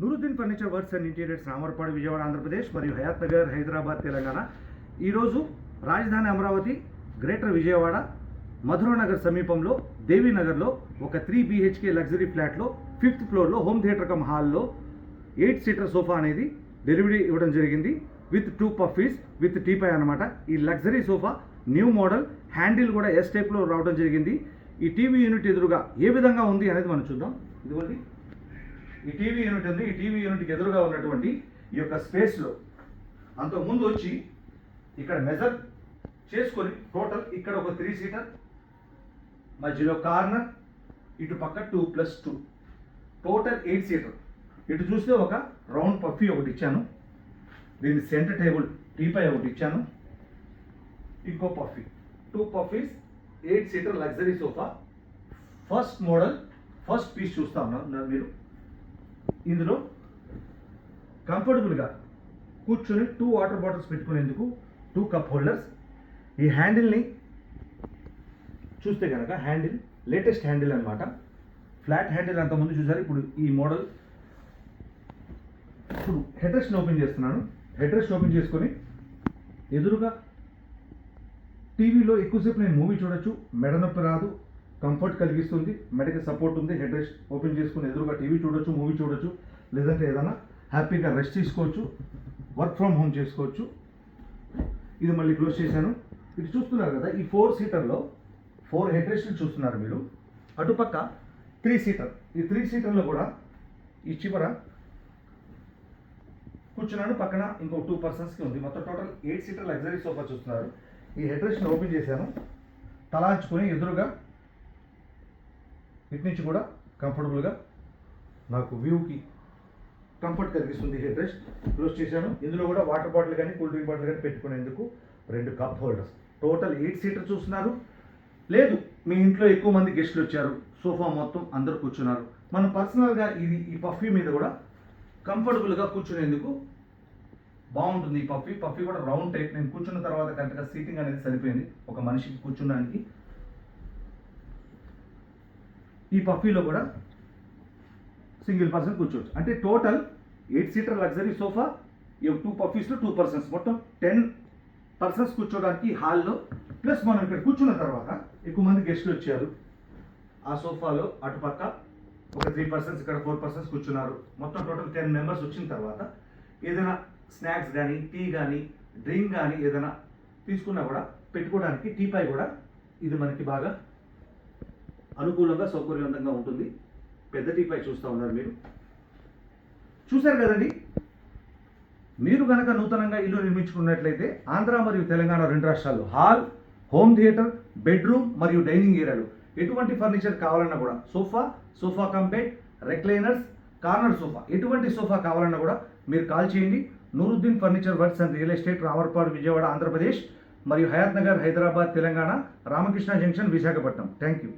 Nooruddin furniture works and interiors Ramarpadu Vijayawada Andhra Pradesh మరియు హయాత్ నగర్ హైదరాబాద్ తెలంగాణ. ఈరోజు రాజధాని అమరావతి గ్రేటర్ విజయవాడ మధురానగర్ సమీపంలో దేవీనగర్లో ఒక 3 BHK లగ్జరీ ఫ్లాట్లో 5th ఫ్లోర్లో హోమ్ థియేటర్ కమ్ హాల్లో 8 సీటర్ సోఫా అనేది డెలివరీ ఇవ్వడం జరిగింది. విత్ 2 పఫీస్ విత్ టీపై అనమాట. ఈ luxury sofa new model, handle కూడా ఎస్ టైప్లో రావడం జరిగింది. ఈ టీవీ యూనిట్ ఎదురుగా ఏ విధంగా ఉంది అనేది మనం చూద్దాం. ఇదిగోండి, ఈ టీవీ యూనిట్ ఉంది. ఈ టీవీ యూనిట్కి ఎదురుగా ఉన్నటువంటి ఈ యొక్క స్పేస్లో అంతకుముందు వచ్చి ఇక్కడ మెజర్ చేసుకొని టోటల్ ఇక్కడ ఒక 3 సీటర్, మధ్యలో కార్నర్, ఇటు పక్క 2+2 టోటల్ 8 సీటర్. ఇటు చూస్తే ఒక రౌండ్ పఫీ ఒకటి ఇచ్చాను, దీని సెంటర్ టేబుల్ టీపై ఒకటి ఇచ్చాను, ఇంకో puffy, 2 puffies, 8 seater luxury sofa. First model, first piece చూస్తా ఉన్నారు మీరు. ఇందులో కంఫర్టబుల్గా కూర్చొని 2 వాటర్ బాటిల్స్ పెట్టుకునేందుకు 2 కప్ హోల్డర్స్. ఈ హ్యాండిల్ని చూస్తే కనుక హ్యాండిల్ లేటెస్ట్ హ్యాండిల్ అనమాట. ఫ్లాట్ హ్యాండిల్ అంతకుముందు చూసారు, ఇప్పుడు ఈ మోడల్. ఇప్పుడు హెడ్ రెస్ట్ని ఓపెన్ చేస్తున్నాను. హెడ్ రెస్ట్ ఓపెన్ చేసుకొని ఎదురుగా టీవీలో ఎక్కువసేపు నేను మూవీ చూడొచ్చు, మెడ నొప్పి రాదు, కంఫర్ట్ కలిగిస్తుంది, మెడకి సపోర్ట్ ఉంది. హెడ్ రెస్ట్ ఓపెన్ చేసుకుని ఎదురుగా టీవీ చూడొచ్చు, మూవీ చూడొచ్చు, లేదంటే ఏదైనా హ్యాపీగా రెస్ట్ తీసుకోవచ్చు, వర్క్ ఫ్రమ్ హోమ్ చేసుకోవచ్చు. ఇది మళ్ళీ క్లోజ్ చేశాను. ఇది చూస్తున్నారు కదా, ఈ 4 సీటర్లో 4 హెడ్ రెస్ట్లు చూస్తున్నారు మీరు. అటుపక్క 3 సీటర్. ఈ 3 సీటర్లో కూడా ఈ చివర కూర్చున్నాను, పక్కన ఇంకో 2 పర్సన్స్కి ఉంది. మొత్తం టోటల్ 8 సీటర్ లగ్జరీ సోఫా చూస్తున్నారు. ఈ హెడ్ రెస్ట్ని ఓపెన్ చేశాను, తలాంచుకొని ఎదురుగా ఇటు నుంచి కూడా కంఫర్టబుల్గా నాకు వ్యూకి కంఫర్ట్ కలిగిస్తుంది. హెడ్ రెస్ట్ క్లోజ్ చేశాను. ఇందులో కూడా వాటర్ బాటిల్ కానీ కూల్ డ్రింక్ బాటిల్ కానీ పెట్టుకునేందుకు 2 కప్ హోల్డర్స్. టోటల్ 8 సీటర్ చూస్తున్నారు. లేదు, మీ ఇంట్లో ఎక్కువ మంది గెస్ట్లు వచ్చారు, సోఫా మొత్తం అందరూ కూర్చున్నారు, మనం పర్సనల్గా ఈ పఫీ మీద కూడా కంఫర్టబుల్గా కూర్చునేందుకు బాగుంటుంది. ఈ పఫీ కూడా రౌండ్ టైప్. నేను కూర్చున్న తర్వాత కరెక్ట్గా సీటింగ్ అనేది సరిపోయింది ఒక మనిషికి కూర్చున్నానికి. ఈ పఫీలో కూడా సింగిల్ పర్సన్ కూర్చోవచ్చు. అంటే total 8 seater luxury sofa, 2 పఫీస్లో 2 persons, మొత్తం 10 పర్సన్స్ కూర్చోడానికి హాల్లో. ప్లస్ మనం ఇక్కడ కూర్చున్న తర్వాత ఎక్కువ మంది గెస్ట్లు వచ్చారు, ఆ సోఫాలో అటుపక్క ఒక 3 పర్సన్స్, ఇక్కడ 4 పర్సన్స్ కూర్చున్నారు. మొత్తం టోటల్ 10 మెంబర్స్ వచ్చిన తర్వాత ఏదైనా స్నాక్స్ కానీ, టీ కానీ, డ్రింక్ కానీ ఏదైనా తీసుకున్నా కూడా పెట్టుకోవడానికి టీపై కూడా ఇది మనకి బాగా అనుకూలంగా సౌకర్యవంతంగా ఉంటుంది. పెద్ద టీపై చూస్తూ ఉన్నారు మీరు. చూశారు కదండి. మీరు కనుక నూతనంగా ఇల్లు నిర్మించుకున్నట్లయితే ఆంధ్ర మరియు తెలంగాణ 2 రాష్ట్రాల్లో హాల్, హోమ్ థియేటర్, బెడ్రూమ్ మరియు డైనింగ్ ఏరియాలు ఎటువంటి ఫర్నిచర్ కావాలన్నా కూడా sofa cum bed, recliners, corner sofa, ఎటువంటి సోఫా కావాలన్నా కూడా మీరు కాల్ చేయండి. Nooruddin furniture works and real estate, Ramarpadu Vijayawada Andhra Pradesh మరియు Hayat Nagar Hyderabad Telangana, Ramakrishna junction Visakhapatnam. Thank you.